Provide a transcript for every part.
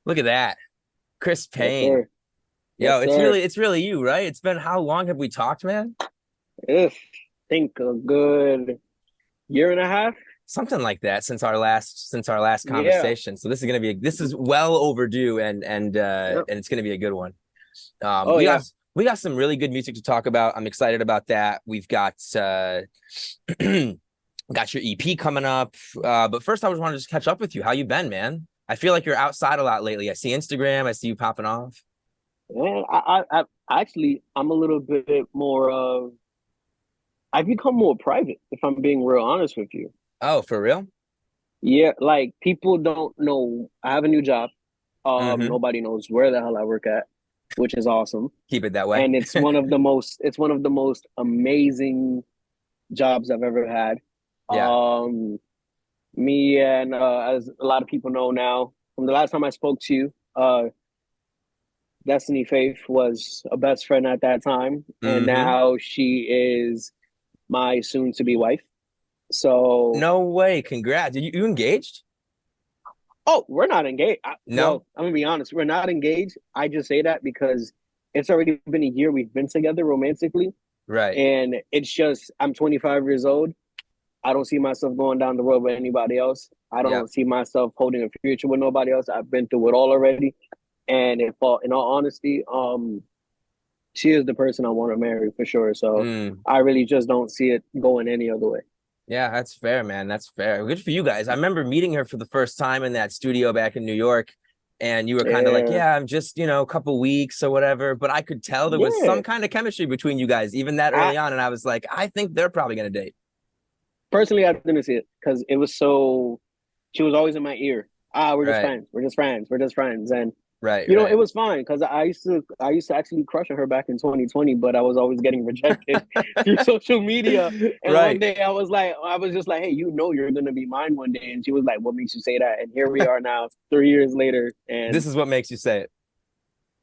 Look at that. Chris Yes, Payne. sir. Yo, Yes, sir. it's really you, right? It's been how long have we talked, man? If think a good year and a half. Something like that since our last Yeah. conversation. So this is well overdue Yep. and it's gonna be a good one. Oh yeah. We got some really good music to talk about. I'm excited about that. We've got got your EP coming up. But first I just wanted to just catch up with you. How you been, man? I feel like you're outside a lot lately. I see Instagram, I see you popping off. Man, actually I'm a little bit more of I've become more private, if I'm being real honest with you. Oh, for real? Yeah, like people don't know I have a new job. Mm-hmm. Nobody knows where the hell I work at, which is awesome. Keep it that way. And it's one of the most amazing jobs I've ever had. Yeah. Um, Me and as a lot of people know now, from the last time I spoke to you, Destiny Faith was a best friend at that time, and Mm-hmm. now she is my soon-to-be wife. So, No way. Congrats. You engaged? oh, we're not engaged. No? Well, I'm gonna be honest, we're not engaged. I just say that because it's already been a year we've been together romantically, Right. and it's just I'm 25 years old. I don't see myself going down the road with anybody else. I Yep. don't see myself holding a future with nobody else. I've been through it all already. And in all honesty, she is the person I want to marry for sure. So Mm. I really just don't see it going any other way. Yeah, that's fair, man. That's fair. Good for you guys. I remember meeting her for the first time in that studio back in New York, and you were kind of like, Yeah, "Yeah, I'm just, a couple weeks or whatever." But I could tell there was some yeah. kind of chemistry between you guys, even that I early on. And I was like, I think they're probably gonna date. personally I didn't see it because it was so. She was always in my ear. Ah, we're just Right, friends. We're just friends. We're just friends. And right, it right, was fine because I used to actually crush on her back in 2020, but I was always getting rejected through social media. And one right. day I was just like, hey, you're gonna be mine one day. And she was like, what makes you say that? And here we are now, 3 years later. And This is what makes you say it.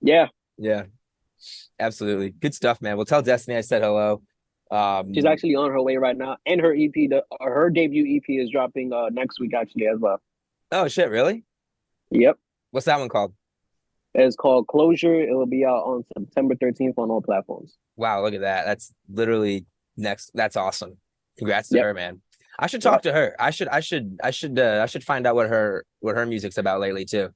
yeah, Yeah, absolutely. Good stuff, man. Well, tell Destiny I said hello. she's Um, actually on her way right now. And her debut EP is dropping next week actually as well. oh shit, really? Yep. What's that one called? It's called Closure. It will be out on September 13th on all platforms. Wow, look at that. That's literally next. That's awesome. Congrats to Yep. her, man. I should talk Yep. to her. I should find out what her music's about lately too.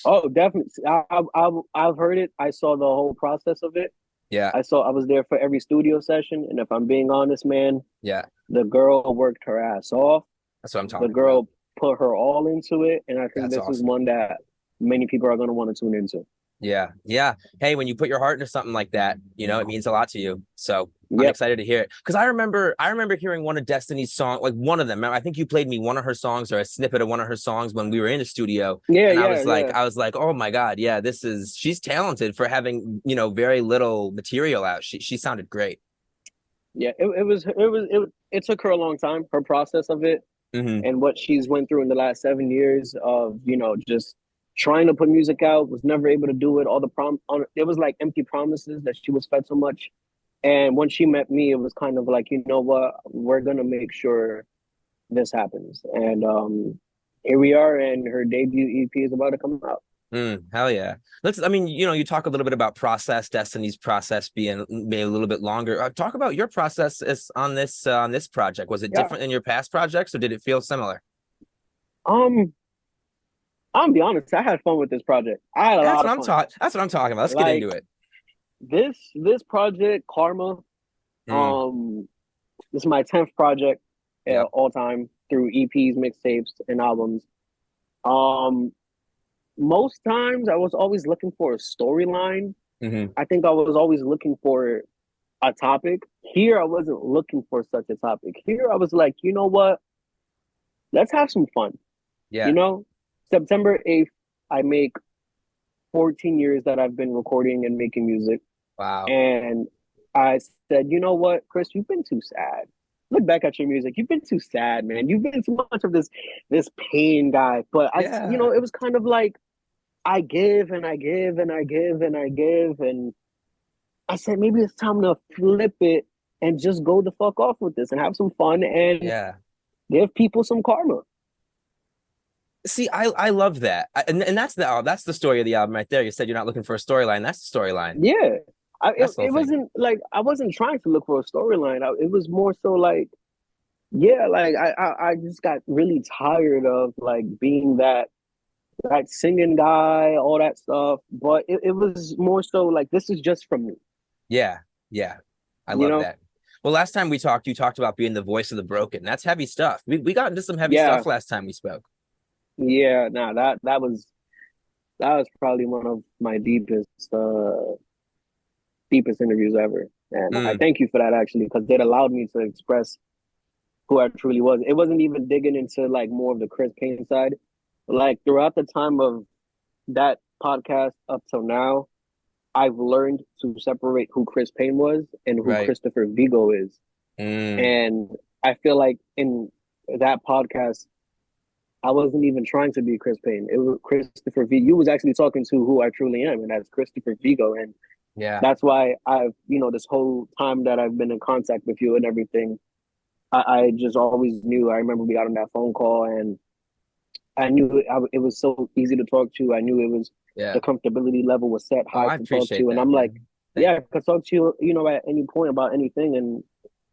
Oh, definitely. I've heard it. I saw the whole process of it. Yeah, I was there for every studio session, and if I'm being honest, man, yeah. the girl worked her ass off. That's what I'm The talking about. girl put her all into it, and I think That's this is awesome. one that many people are going to want to tune into. Yeah, yeah. Hey, when you put your heart into something like that, it means a lot to you. So I'm Yep. excited to hear it because I remember hearing one of Destiny's songs, like one of them. I think you played me one of her songs or a snippet of one of her songs when we were in the studio, Yeah, and yeah, yeah. I was like, oh my god, yeah, she's talented for having very little material out. She sounded great. Yeah. It took her a long time, her process of it, Hmm. and what she's went through in the last 7 years of just trying to put music out, was never able to do it. All the it was like empty promises that she was fed so much. And when she met me, it was kind of like, you know what, we're gonna make sure this happens. And here we are, and her debut EP is about to come out. Hell yeah. I mean, you talk a little bit about process, Destiny's process being maybe a little bit longer. Talk about your process on this project. Was it Yeah. different than your past projects or did it feel similar? Um, I'm gonna be honest, I had fun with this project. I had a lot of fun. That's what I'm talking about. Let's get into Like it. this project, Karma, Mm, um, this is my 10th project yep. all time through EPs, mixtapes, and albums. Um, Most times I was always looking for a storyline. Hmm. I think I was always looking for a topic. Here I wasn't looking for such a topic. Here I was like, you know what? Let's have some fun. You Yeah. know, September 8th, I make 14 years that I've been recording and making music. Wow. And I said, you know what, Chris, you've been too sad. Look back at your music. You've been too sad, man. You've been too much of this pain guy. But Yeah. it was kind of like I give and I give and I give and I give. And I said, maybe it's time to flip it and just go the fuck off with this and have some fun and Yeah. give people some karma. See, I love that. And that's the story of the album right there. You said you're not looking for a storyline. That's the storyline. Yeah. That's the whole It thing. wasn't like I wasn't trying to look for a storyline. It was more so like, yeah, like I just got really tired of like being that singing guy, all that stuff. But it was more so like this is just from me, Yeah, yeah. I you love know? that. Well, last time we talked, you talked about being the voice of the broken. That's heavy stuff. We got into some heavy Yeah, stuff last time we spoke. yeah. Nah, that was probably one of my deepest interviews ever. And I Mm, thank you for that actually, because it allowed me to express who I truly was. It wasn't even digging into like more of the Chris Payne side. Like throughout the time of that podcast up till now, I've learned to separate who Chris Payne was and who right. Christopher Vigo is. Mm, And I feel like in that podcast, I wasn't even trying to be Chris Payne. It was Christopher Vigo. You was actually talking to who I truly am, and that's Christopher Vigo. And yeah. that's why this whole time that I've been in contact with you and everything, I just always knew. I remember we got on that phone call, and I knew it was so easy to talk to. I knew it was Yeah. the comfortability level was set Oh, high I to talk appreciate to, and that, I'm like, man. Thank yeah, I could talk to you, at any point about anything, and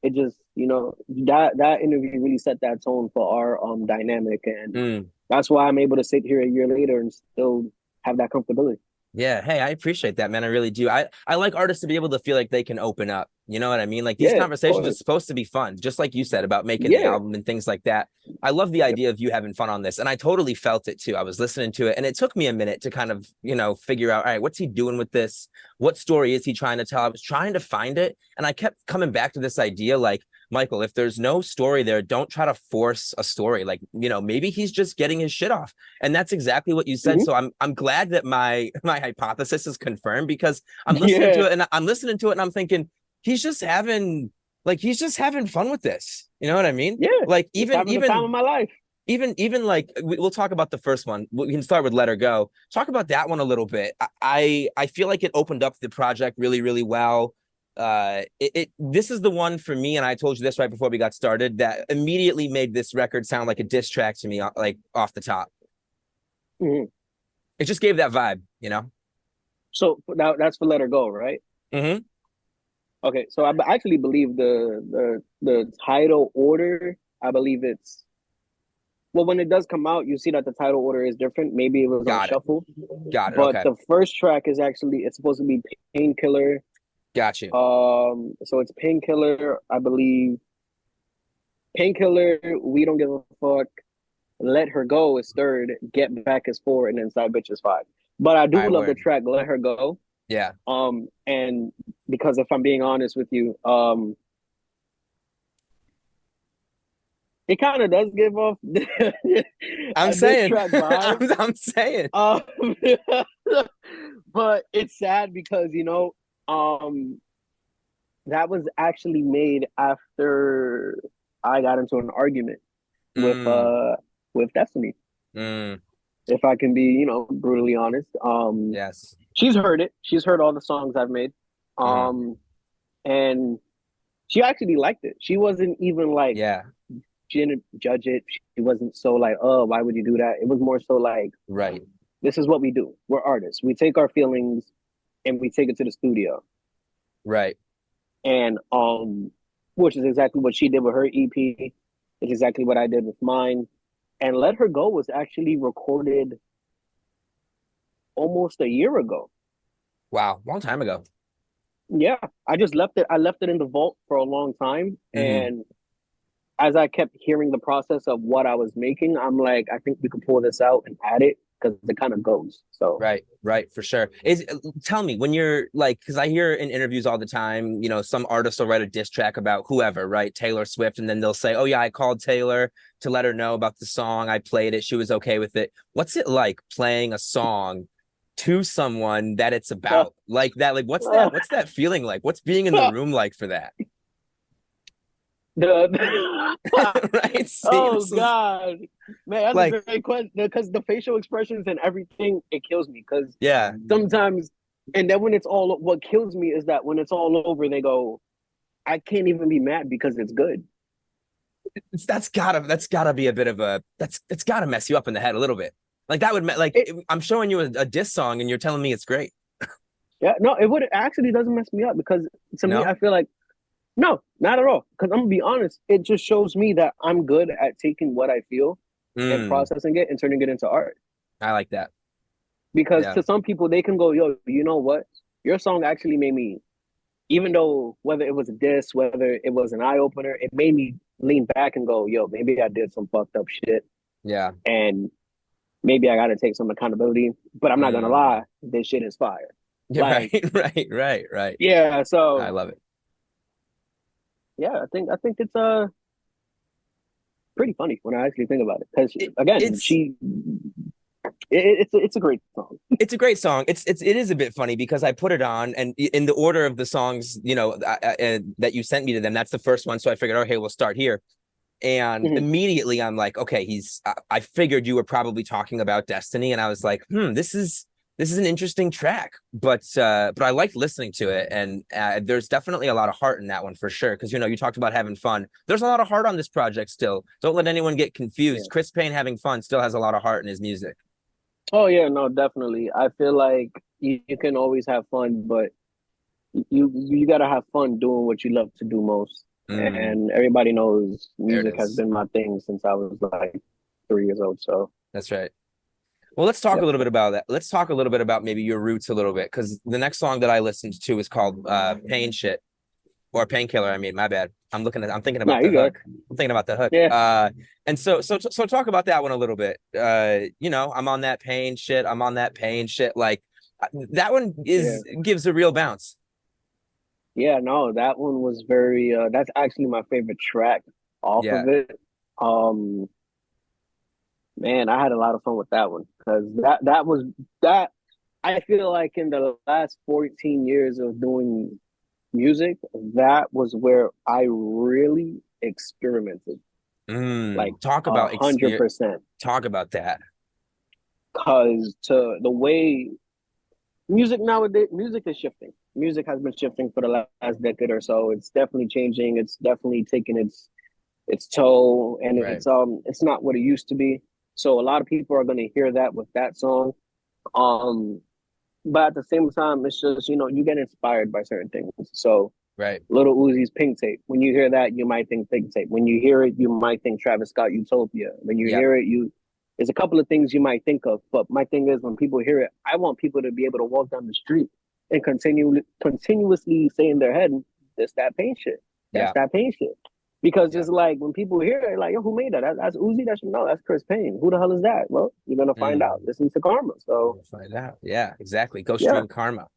it just, that interview really set that tone for our dynamic, and you. Mm. that's why I'm able to sit here a year later and still have that comfortability. Yeah, hey, I appreciate that, man. I really do. I like artists to be able to feel like they can open up. You know what I mean? Like these Yeah, of conversations are course. supposed to be fun, just like you said about making the Yeah. album and things like that. I love the idea of you having fun on this, and I totally felt it too. I was listening to it, and it took me a minute to kind of, figure out, all right, what's he doing with this? What story is he trying to tell? I was trying to find it, and I kept coming back to this idea, like, Michael, if there's no story there, don't try to force a story. Like, maybe he's just getting his shit off. And that's exactly what you said. Hmm. So I'm glad that my hypothesis is confirmed because I'm listening Yeah. to it and I'm thinking he's just having fun with this. You know what I mean? Yeah. Like Just even having the time of even my life. even like we'll talk about the first one. We can start with Let Her Go. Talk about that one a little bit. I feel like it opened up the project really, really well. This is the one for me, and I told you this right before we got started, that immediately made this record sound like a diss track to me, like off the top. Hmm. It just gave that vibe. So now that's for Let Her Go, right? Mm-hmm. Okay, so I actually believe the title order. I believe it's well, when it does come out, you see that the title order is different. Maybe it was on Got it. shuffle, Got it. but Okay. the first track is actually it's supposed to be Painkiller. Got you. So it's Painkiller, I believe. Painkiller, We Don't Give a Fuck. Let Her Go is third. Get Back is four, and then Side Bitch is five. But I All do right, love the word. track Let Her Go. Yeah. And because if I'm being honest with you, it kind of does give off I'm a diss saying. track vibe. I'm saying. Um, but it's sad because that was actually made after I got into an argument with Mm, uh with Destiny. mm, If I can be, brutally honest. yes. She's heard it. She's heard all the songs I've made. Mm, Um, and she actually liked it. She wasn't even like yeah. she didn't judge it. She wasn't so like, oh, why would you do that? It was more so like, Right. this is what we do. We're artists. We take our feelings and we take it to the studio. Right. And which is exactly what she did with her EP. It's exactly what I did with mine. And Let Her Go was actually recorded almost a year ago. Wow. Long time ago. Yeah, I just left it. I left it in the vault for a long time, Hmm. and as I kept hearing the process of what I was making, I'm like, I think we could pull this out and add it because it kind of goes. So, Right, right, for sure. Tell me when you're like, because I hear in interviews all the time, some artists will write a diss track about whoever, right? Taylor Swift, and then they'll say, "Oh yeah, I called Taylor to let her know about the song. I played it. She was okay with it." What's it like playing a song to someone that it's uh, about? Like that, like what's uh, that? What's that feeling like? What's being in the room like for that? Right? See, oh this is God, man, that's a like, great question because the facial expressions and everything it kills me because yeah, sometimes, and then when it's all what kills me is that when it's all over, they go, I can't even be mad because it's good. That's gotta be a bit of a it's gotta mess you up in the head a little bit. Like that would It, I'm showing you a diss song and you're telling me it's great. yeah, no, it actually doesn't mess me up because to me, No? I feel like no, not at all. Because I'm gonna be honest, it just shows me that I'm good at taking what I feel and Mm, processing it and turning it into art. I like that. Because Yeah. to some people, they can go, "Yo, you know what? Your song actually made me." Even though whether it was a diss, whether it was an eye opener, it made me lean back and go, "Yo, maybe I did some fucked up shit, Yeah. and maybe I got to take some accountability." But I'm not gonna Mm. lie, this shit is fire. Yeah, right, Like, right. yeah. I So love it. yeah, I think it's pretty funny when I actually think about it. Because It, again, it's it's a great song. it's a great song. It is a bit funny because I put it on and in the order of the songs, that you sent me to them, that's the first one. So I figured, okay, we'll start here. And Mhm. immediately I'm like, okay, I figured you were probably talking about Destiny, and I was like, this is an interesting track, but I liked listening to it, and there's definitely a lot of heart in that one for sure. Because you talked about having fun. There's a lot of heart on this project still. Don't let anyone get Yeah. confused. Chris Payne having fun still has a lot of heart in his music. Oh yeah, no, definitely. I feel like you can always have fun, but you gotta have fun doing what you love to do most. Mm, And everybody knows there it music has is. been my thing since I was like 3 years old. So That's right. Well, let's talk yeah. a little bit about that. Let's talk a little bit about maybe your roots a little bit, because the next song that I listened to is called Pain Shit. Or Painkiller. I mean, my bad. I'm thinking Nah, about the you good. hook. I'm thinking about the hook. Yeah. And so talk about that one a little bit. I'm on that pain shit. I'm on that pain shit. Like that one Yeah. is gives a real bounce. Yeah, no, that one was very that's actually my favorite track off Yeah. of it. Um Man, I had a lot of fun with that one because that was that I feel like in the last 14 years of doing music, that was where I really experimented, like Talk a about hundred experience. percent. Talk about that. Cause to the way music nowadays, music is shifting. Music has been shifting for the last decade or so. It's definitely changing. It's definitely taking its toll, and Right. it's not what it used to be. So a lot of people are going to hear that with that song. Um, but at the same time, it's just you get inspired by certain things. So Right. Little Uzi's Pink Tape. When you hear that, you might think Pink Tape. When you hear it, you might think Travis Scott Utopia. When you Yep. hear it, there's a couple of things you might think of. But my thing is, when people hear it, I want people to be able to walk down the street and continuously say in their head, "That's that pain shit. That's Yeah. that pain shit." Because Yeah. it's like when people hear it, like, "Yo, who made that? That's Uzi. That's no, that's Chris Payne. Who the hell is that?" Well, you're gonna find out. Mm. Listen to Karma. So We'll find out. Yeah. Exactly. Go yeah, stream Karma.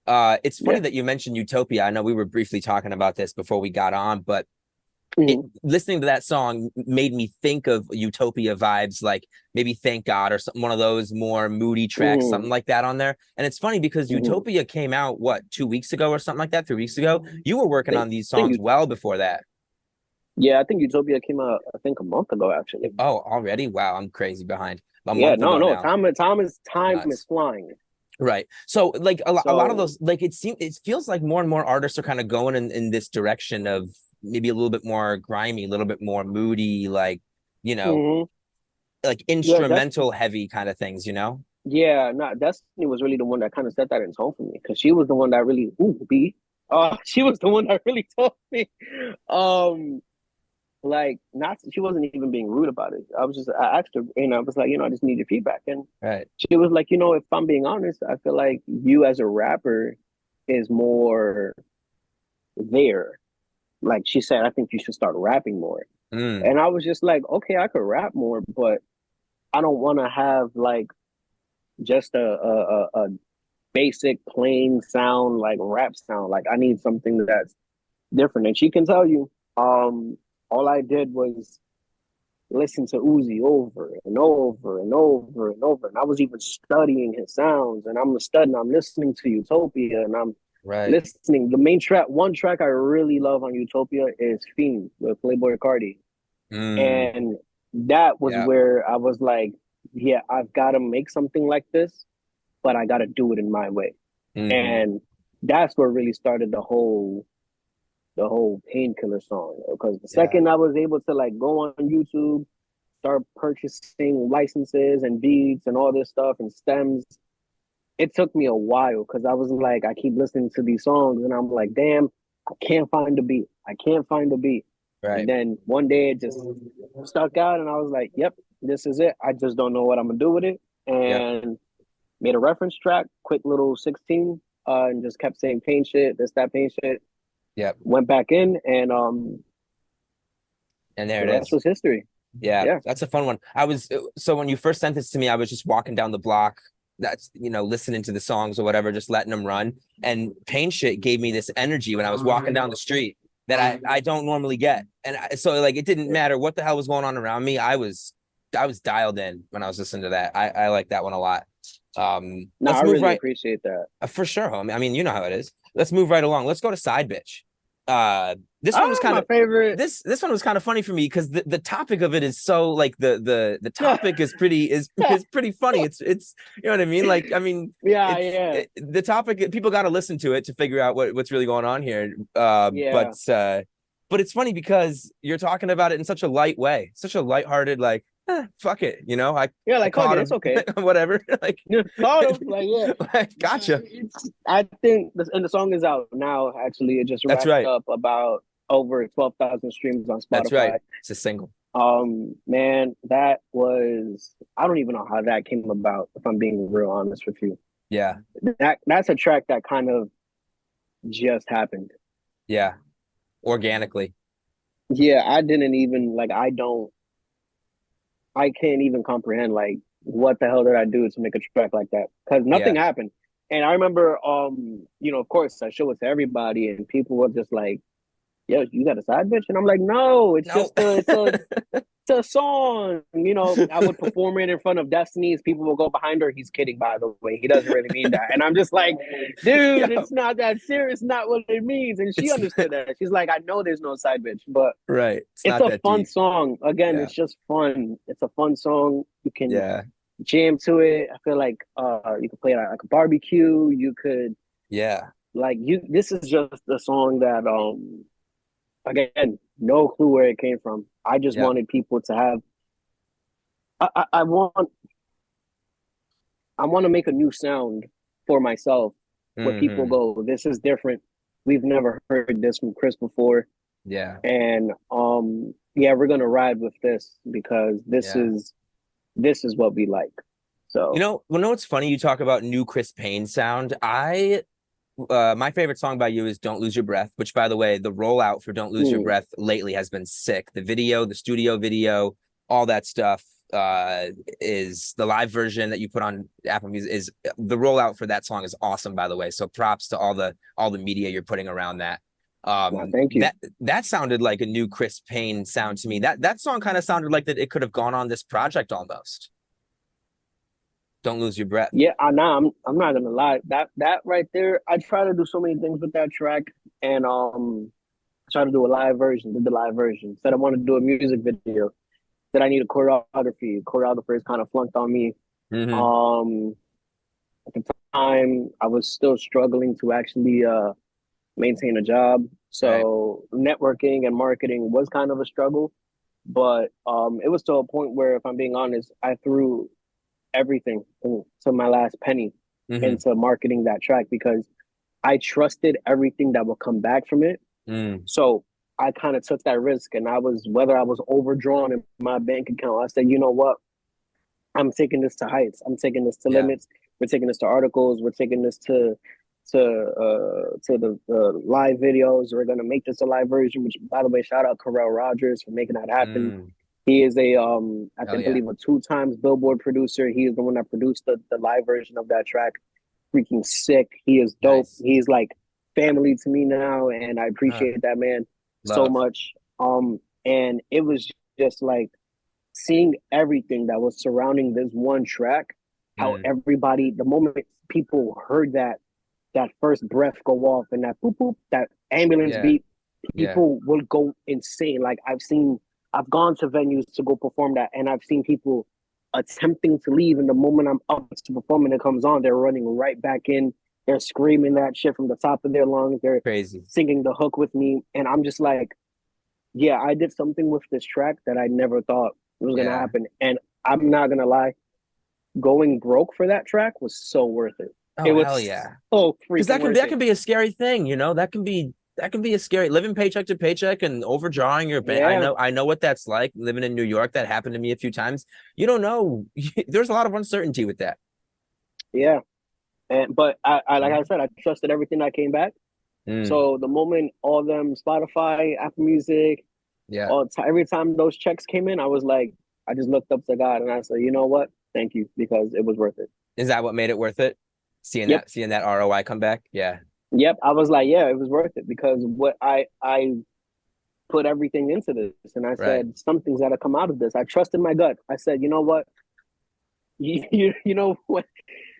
It's funny yeah. that you mentioned Utopia. I know we were briefly talking about this before we got on, but Mhm. listening to that song made me think of Utopia vibes, like maybe Thank God or something, one of those more moody tracks, something Mhm. like that on there. And it's funny because Mhm. Utopia came out, what, 2 weeks ago or something like that, 3 weeks ago? You were working Think on these think songs well before that. Yeah, I think Utopia came out, I think, a month ago, actually. Oh, already? Wow, I'm crazy behind. A Yeah, month no, ago no, now. time is Nuts. flying. Right. So like a lot of So, those, like it feels like more and more artists are kind of going in this direction of maybe a little bit more grimy, a little bit more moody, you know, mhm. like Yeah, that's instrumental heavy kind of things. yeah, not Destiny was really the one that kind of set that in tone for me because she was the one that really she was the one that really told me, um, like not she wasn't even being rude about it. I asked her, I was like, I just need your feedback, and Right. she was like, if I'm being honest, I feel like you as a rapper is more there. Like she said, I think you should start rapping more. Mm, And I was just like, okay, I could rap more, but I don't want to have like just a basic plain sound like rap sound. Like I need something that's different. And she can tell you, all I did was listen to Uzi over and over and over and over. And I was even studying his sounds. And I'm listening to Utopia, and I'm right. listening. The main track, one track I really love on Utopia is Fiend with Playboy Cardi. Mm, And that was yeah. where I was like, yeah, I've got to make something like this, but I got to do it in my way. Hmm. And that's what really started the whole. the whole Painkiller song. Because the Yeah. second I was able to like go on YouTube, start purchasing licenses and beats and all this stuff and stems, it took me a while because I was like, I keep listening to these songs and I'm like, damn, I can't find a beat. I can't find a beat. And Right. then one day it just stuck out and I was like, yep, this is it. I just don't know what I'm gonna do with it. Yep. And made a reference track, quick little 16, and just kept saying pain shit, this, that pain shit. Yep. Went back in and And there the it rest is. was history. Yeah, Yeah. that's a fun one. So when you first sent this to me, I was just walking down the block, that's listening to the songs or whatever, just letting them run. And Pain Shit gave me this energy when I was walking down the street that I don't normally get. And so like it didn't matter what the hell was going on around me. I was dialed in when I was listening to that. I like that one a lot. No, Let's I move really right appreciate that. for sure, homie. I mean, you know how it is. Let's move right along. Let's go to Side Bitch. This one was Oh, kind my of favorite. this one was kind of funny for me because the topic of it is so like the topic is pretty funny. It's you know what I mean? Like I mean Yeah, yeah, the topic, people got to listen to it to figure out what's really going on here. yeah. But it's funny because you're talking about it in such a light way, such a lighthearted like fuck it, Yeah, I like fuck caught it, him, it's okay. whatever, like, Yeah, caught him. Like, yeah. like gotcha. I think this and the song is out now. Actually, it just That's wrapped right. up about over 12,000 streams on That's right. Spotify. It's a single. Man, that was I don't even know how that came about. If I'm being real honest with you, Yeah. that's a track that kind of just happened. Yeah. Organically. Yeah, I didn't even like. I can't even comprehend like what the hell did I do to make a track like that? Because nothing Yeah. happened. And I remember, of course, I show it to everybody, and people were just like, "Yo, you got a side bitch?" And I'm like, "No, it's No. just it's a song." I would perform it in front of Destiny's. People will go behind her. He's kidding, by the way. He doesn't really mean that. And I'm just like, dude, Yo, it's not that serious. Not what it means. And she it's understood that. She's like, I know there's no side bitch, but right. It's it's not a that fun deep. song. Again, Yeah. it's just fun. It's a fun song. You can Yeah. jam to it. I feel like you could play it at like a barbecue. You could Yeah. like you. This is just a song that again, no clue where it came from. I just Yep. wanted people to have. I want to make a new sound for myself where people Hmm. go, this is different. We've never heard this from Chris before. Yeah. And yeah, we're gonna ride with this because Yeah. this is what we like. So It's funny you talk about new Chris Payne sound. My favorite song by you is Don't Lose Your Breath, which by the way, the rollout for Don't Lose Your mm, Breath lately has been sick. The video, the studio video, all that stuff is the live version that you put on Apple Music is the rollout for that song is awesome, by the way. So props to all the media you're putting around that. well, thank you. That sounded like a new Chris Payne sound to me. That song kind of sounded like that it could have gone on this project almost. Don't lose your breath. Yeah, I'm not gonna lie. That right there, I try to do so many things with that track, and I try to do a live version. Did the live version. Said I wanted to do a music video. Said I need a choreography. Choreographers kind of flunked on me. Mm-hmm. Um, at the time, I was still struggling to actually maintain a job, Right. so networking and marketing was kind of a struggle. But it was to a point where, if I'm being honest, I threw everything to my last penny Mm-hmm. into marketing that track because I trusted everything that would come back from it. Mm. So I kind of took that risk, and whether I was overdrawn in my bank account, I said, you know what, I'm taking this to heights. I'm taking this to Yeah. limits. We're taking this to articles. We're taking this to the live videos. We're gonna make this a live version. Which, by the way, shout out Carell Rogers for making that happen. Mm. He is I Hell think yeah. believe a 2 times Billboard producer. He is the one that produced the live version of that track. Freaking sick. He is dope. Nice. He's like family to me now, and I Uh, appreciate that man so love. much. And it was just like seeing everything that was surrounding this one track, how Mm. everybody, the moment people heard that first breath go off and that boop boop, that ambulance Yeah. beat, Yeah. people will go insane. Like I've gone to venues to go perform that, and I've seen people attempting to leave, and the moment I'm up to perform and it comes on, they're running right back in. They're screaming that shit from the top of their lungs. They're Crazy. singing the hook with me, and I'm just like, yeah, I did something with this track that I never thought was gonna Yeah. happen. And I'm not gonna lie, going broke for that track was so worth it. Oh, It hell was yeah. so Because freaking worth that it. can be a scary thing, you know. That can be a scary living paycheck to paycheck and overdrawing your bank. Yeah, I know what that's like living in New York. That happened to me a few times. You don't know. There's a lot of uncertainty with that. yeah. And but I like I Mhm. said, I trusted everything that came back. Mm, So the moment all them Spotify, Apple Music, yeah. every time those checks came in, I was like, I just looked up to God and I said, you know what? Thank you because it was worth it. Is that what made it worth it? Yep, Seeing that ROI come back? Yeah. yep. I was like, yeah, it was worth it because what I put everything into this, and I Right. said something's got to come out of this. I trusted my gut. I said, you know what? You know what?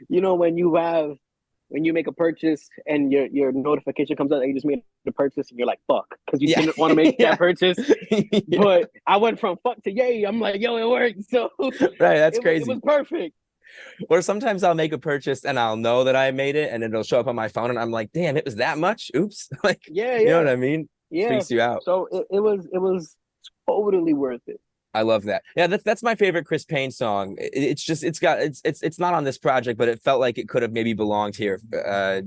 You know when you make a purchase and your notification comes up that you just made the purchase and you're like fuck because you Yeah. didn't want to make that Yeah. purchase. Yeah. But I went from fuck to yay. I'm like, yo, it worked. So Right. That's it was crazy. perfect. Or sometimes I'll make a purchase and I'll know that I made it and it'll show up on my phone and I'm like, damn, it was that much. Oops. Like, Yeah, you know yeah, what I mean? yeah. Freaks you out. So it was totally worth it. I love that. Yeah, that's my favorite Chris Payne song. It's just it's not on this project, but it felt like it could have maybe belonged here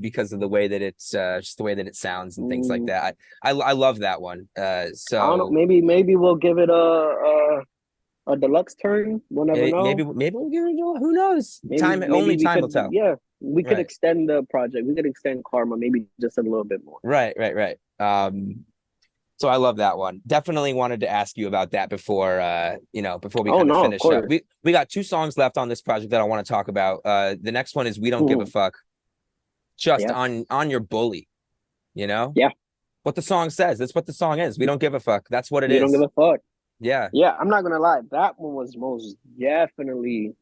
because of the way that it's just the way that it sounds and things like Mm, that. I love that one. I don't know. So Maybe we'll give it a deluxe turn. We'll never know. maybe we'll give it a go. Who knows? Maybe Only we time could, will tell. yeah, we could Right. extend the project. We could extend Karma maybe just a little bit more. Right. So I love that one. Definitely wanted to ask you about that before before we Oh kind of no, of finish up. course. We got two songs left on this project that I want to talk about. The next one is We Don't Give a Mhm. Fuck. Just Yeah, on your bully, you know? yeah. What the song says. That's what the song is. We don't give a fuck. That's what it We don't give is. a fuck. Yeah. Yeah, I'm not gonna lie. That one was most definitely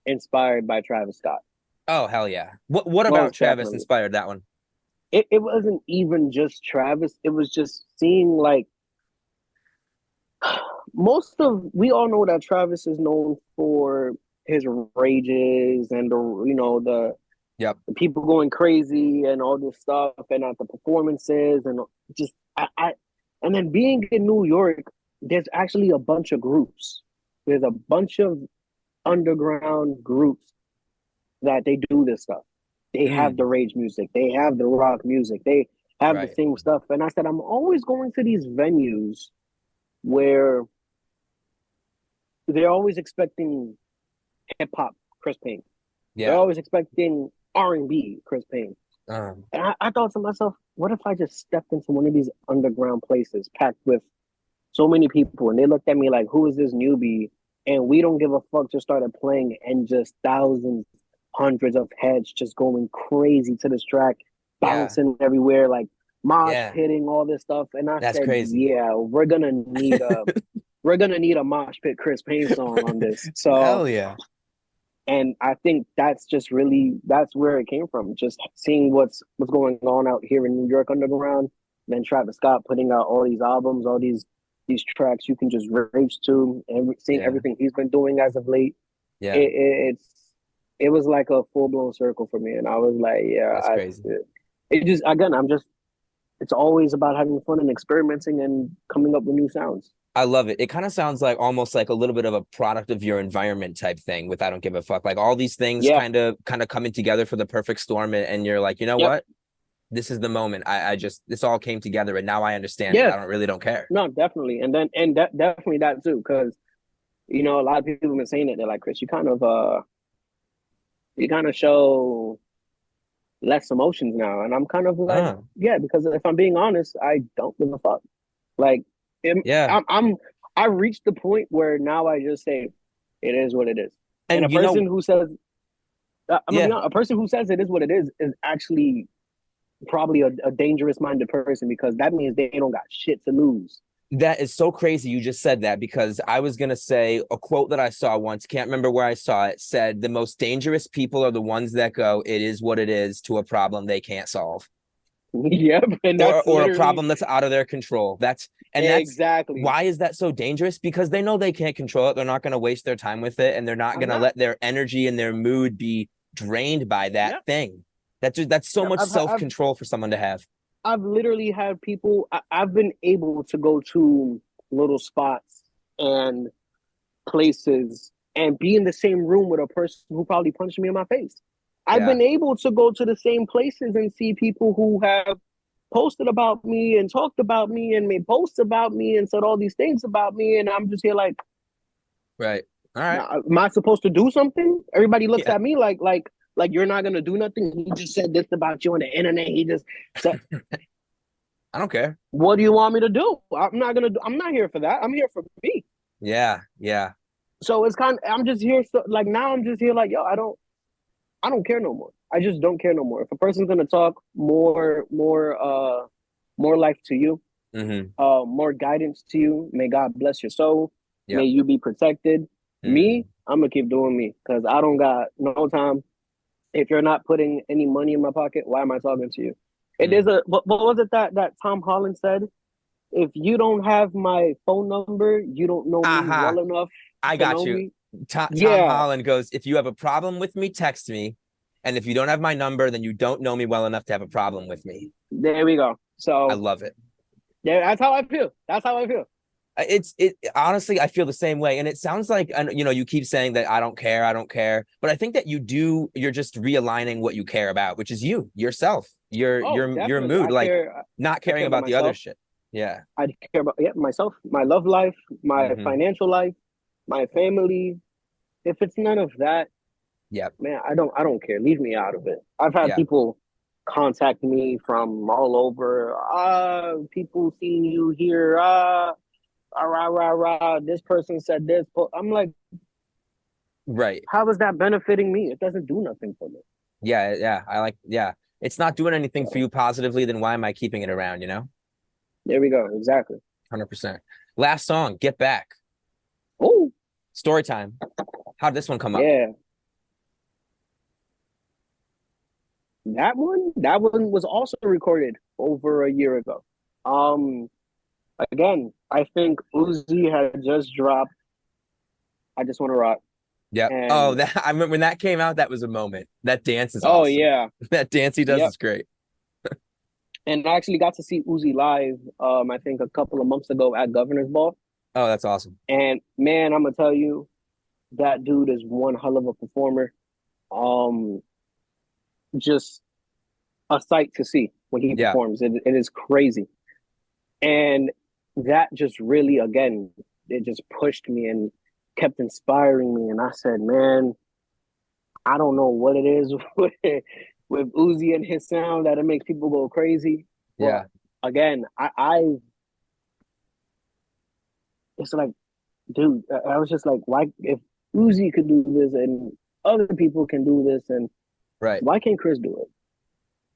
inspired by Travis Scott. Oh, hell yeah. What about Most Travis definitely. inspired that one? It wasn't even just Travis. It was just seeing like most of we all know that Travis is known for his rages and Yep. the people going crazy and all this stuff and at the performances and just I and then being in New York, there's actually a bunch of groups. There's a bunch of underground groups that they do this stuff. They have Mm, the rage music, they have the rock music, they have the right. same stuff. And I said, I'm always going to these venues where they're always expecting hip hop Chris Payne. They're Yeah. always expecting R&B Chris Payne. Um, And I thought to myself, what if I just stepped into one of these underground places packed with so many people and they looked at me like, who is this newbie? And we don't give a fuck just started playing and just thousands, hundreds of heads just going crazy to this track, yeah. bouncing everywhere, like mosh Yeah. pitting, all this stuff. And I That's said, crazy. yeah, we're gonna need a mosh pit Chris Payne song on this. So Hell yeah. and I think that's where it came from. Just seeing what's going on out here in New York underground. Then Travis Scott putting out all these albums, all these tracks you can just rage to, and seeing Yeah. everything he's been doing as of late. Yeah. It was like a full blown circle for me, and I was like, yeah, That's crazy. it just again, it's always about having fun and experimenting and coming up with new sounds. I love it. It kind of sounds like almost like a little bit of a product of your environment type thing with I don't give a fuck. Like all these things Yeah, kind of coming together for the perfect storm and you're like, you know yep, what? This is the moment. I just this all came together and now I understand it. yeah, I don't care. no, definitely, and that definitely that too, because a lot of people have been saying it. They're like, Chris, you kind of show less emotions now, and I'm kind of like, Uh, yeah, because if I'm being honest, I don't give a fuck. Like, yeah. I reached the point where now I just say, it is what it is. And a And you person know, who says, I'm gonna be yeah, honest, a person who says it is what it is actually probably a dangerous minded person because that means they don't got shit to lose. that is so crazy you just said that because I was gonna say a quote that I saw once, can't remember where I saw it, said the most dangerous people are the ones that go, it is what it is to a problem they can't solve. Yep, and that's Or a literally problem that's out of their control. That's exactly. why is that so dangerous? Because they know they can't control it. They're not going to waste their time with it, and they're not I'm going to not. let their energy and their mood be drained by that Yeah. thing. That's so Yeah, much self-control for someone to have. I've literally had people. I've been able to go to little spots and places and be in the same room with a person who probably punched me in my face. I've Yeah. been able to go to the same places and see people who have posted about me and talked about me and made posts about me and said all these things about me, and I'm just here like, Right. All right. now, am I supposed to do something? Everybody looks Yeah. at me like you're not gonna do nothing. He just said this about you on the internet. He just said, I don't care. what do you want me to do? I'm not gonna. I'm not here for that. I'm here for me. Yeah. Yeah. So it's kind of, I'm just here. So like now I'm just here like, yo, I don't care no more. I just don't care no more. If a person's gonna talk more life to you, Mm-hmm. more guidance to you, may God bless your soul. May Yep. you be protected. Mm. Me, I'm gonna keep doing me because I don't got no time. If you're not putting any money in my pocket, why am I talking to you? It is Mm. a what was it that Tom Holland said? If you don't have my phone number, you don't know me Aha. well enough I to got know you. me. Tom Yeah, Holland goes, if you have a problem with me, text me. And if you don't have my number, then you don't know me well enough to have a problem with me. there we go. I So love it. yeah, that's how I feel. That's how I feel. It honestly, I feel the same way. And it sounds like, and you know, you keep saying that I don't care. But I think that you're just realigning what you care about, which is you, yourself, Oh, your definitely. mood, like not I caring care about about the other myself. shit. Yeah. I care about myself, my love life, my Mm-hmm. financial life, my family. If it's none of that, Yep. man, I don't care. Leave me out of it. I've had Yeah. people contact me from all over. People seeing you here. Rah rah rah. This person said this. I'm like, Right. how is that benefiting me? It doesn't do nothing for me. Yeah. Yeah. Yeah. It's not doing anything for So you positively, then why am I keeping it around, you know? there we go. Exactly. 100%. Last song, Get Back. Oh Story time. How'd this one come up? yeah, that one was also recorded over a year ago. Um, again, I think Uzi had just dropped I Just Want to Rock. Yep. Oh, And that I remember when that came out, that was a moment. That dance is oh awesome. yeah, That dance he does yep. is great. And I actually got to see Uzi live, I think a couple of months ago at Governor's Ball. Oh, that's awesome. And man, I'm gonna tell you, that dude is one hell of a performer. Um, just a sight to see when he Yeah. performs. It is crazy. And that just really, again, it just pushed me and kept inspiring me. And I said, man, I don't know what it is with Uzi and his sound that it makes people go crazy. But Yeah. again, I it's like, dude, I was just like, why if Uzi could do this and other people can do this, and Right. why can't Chris do it?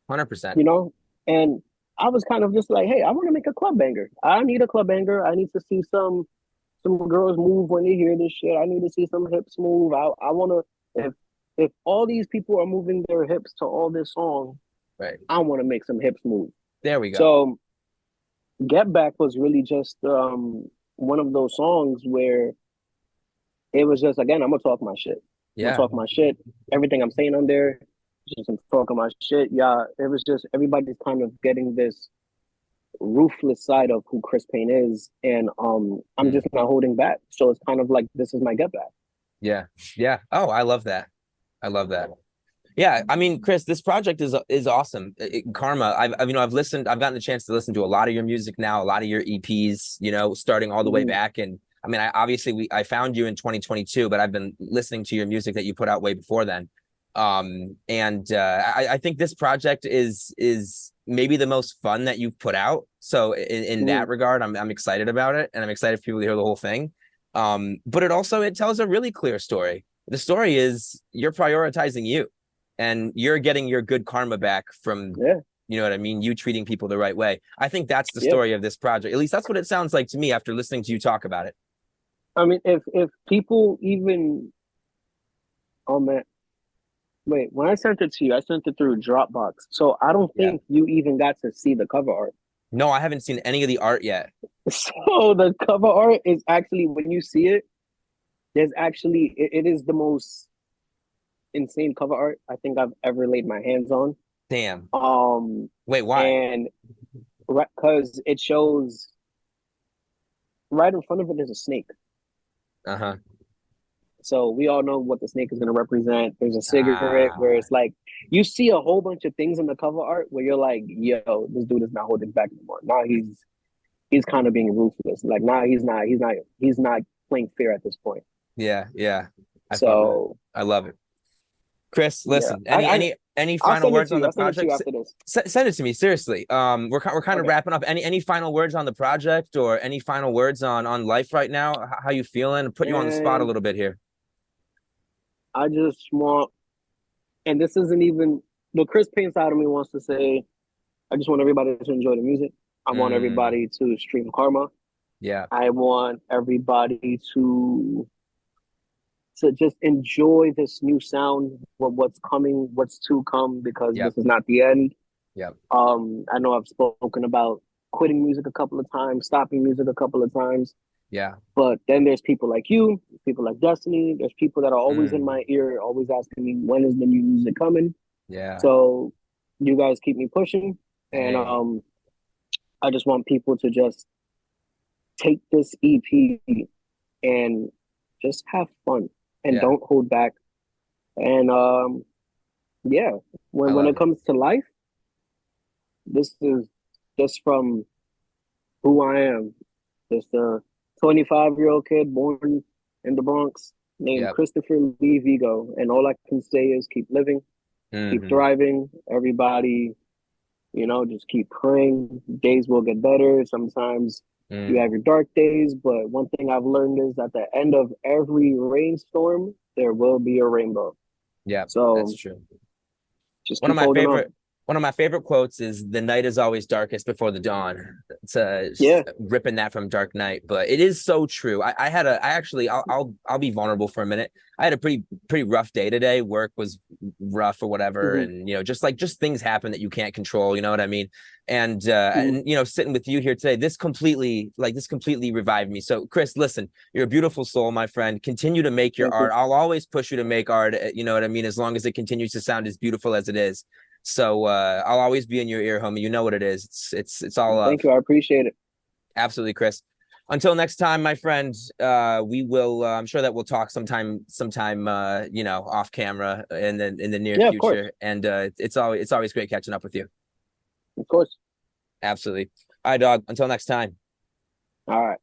100%. You know? And I was kind of just like, hey, I want to make a club banger. I need a club banger. I need to see some girls move when they hear this shit. I need to see some hips move. I want to if all these people are moving their hips to all this song, Right. I want to make some hips move. There we go. So Get Back was really just one of those songs where it was just, again, I'm gonna talk my shit. I'm gonna Yeah. talk my shit. Everything I'm saying on there, just I'm talking my shit. Yeah, it was just everybody's kind of getting this ruthless side of who Chris Payne is, and I'm Mm. just not holding back. So it's kind of like this is my get back. Yeah. Yeah. Oh, I love that. I love that. Yeah, I mean, Chris, this project is awesome. Karma. I've listened. I've gotten the chance to listen to a lot of your music now, a lot of your EPs. You know, starting all the way Mm, back. And I mean, I found you in 2022, but I've been listening to your music that you put out way before then. And I think this project is maybe the most fun that you've put out. So in mm. that regard, I'm excited about it, and I'm excited for people to hear the whole thing. But it tells a really clear story. The story is you're prioritizing you, and you're getting your good karma back from, Yeah, you know what I mean, you treating people the right way. I think that's the yeah. story of this project. At least that's what it sounds like to me after listening to you talk about it. I mean, if people even, oh man, wait, when I sent it to you, I sent it through Dropbox. So I don't Yeah. think you even got to see the cover art. No, I haven't seen any of the art yet. So the cover art is actually, when you see it, there's actually it is the most insane cover art I think I've ever laid my hands on. Damn. Um, Wait, why? and because it shows right in front of it, there's a snake. Uh-huh. So we all know what the snake is going to represent. There's a cigarette where Ah, it's like you see a whole bunch of things in the cover art where you're like, yo, this dude is not holding back anymore. Now he's kind of being ruthless. Like now he's not playing fair at this point. yeah, yeah. I feel that. So I love it. Chris, yeah, listen, I any I'll final send it words to on you. the I'll send it to you project? after this. Send it to me, seriously. We're kind of Okay, wrapping up. Any final words on the project or any final words on life right now? How you feeling? Put you on the spot a and little bit here. I just want, and this isn't even the Chris Payne side of me wants to say, I just want everybody to enjoy the music. I want Mm, everybody to stream Karma. yeah, I want everybody to just enjoy this new sound, what's coming, what's to come, because yep, this is not the end. yep, I know I've spoken about quitting music a couple of times, stopping music a couple of times, yeah, but then there's people like you, people like Destiny, there's people that are always in mm, my ear, always asking me when is the new music coming. yeah. So you guys keep me pushing, and Hey, I just want people to just take this EP and just have fun and yeah, don't hold back. And yeah, I when love it it. comes to life, this is just from who I am. Just a 25-year-old kid born in the Bronx named Yep. Christopher Lee Vigo. And all I can say is keep living, keep Hmm. thriving. Everybody, just keep praying. Days will get better. Sometimes you Mm, have your dark days, but one thing I've learned is at the end of every rainstorm, there will be a rainbow. yep, that's So true. just One of keep my holding on. favorite one of my favorite quotes is the night is always darkest before the dawn. It's Yeah. ripping that from Dark Knight, but it is so true. I actually I'll be vulnerable for a minute. I had a pretty rough day today. Work was rough or whatever, Hmm. and just things happen that you can't control. You know what I mean? Hmm. And sitting with you here today, this completely revived me. So Chris, listen, you're a beautiful soul, my friend. Continue to make your Thank art. you. I'll always push you to make art. You know what I mean? As long as it continues to sound as beautiful as it is. So I'll always be in your ear, homie. You know what it is. It's all love. Thank you. I appreciate it. Absolutely, Chris. Until next time, my friend. We will. I'm sure that we'll talk sometime. Off camera in the near Yeah, of course. future. And it's always great catching up with you. Of course. Absolutely. All right, dog. Until next time. All right.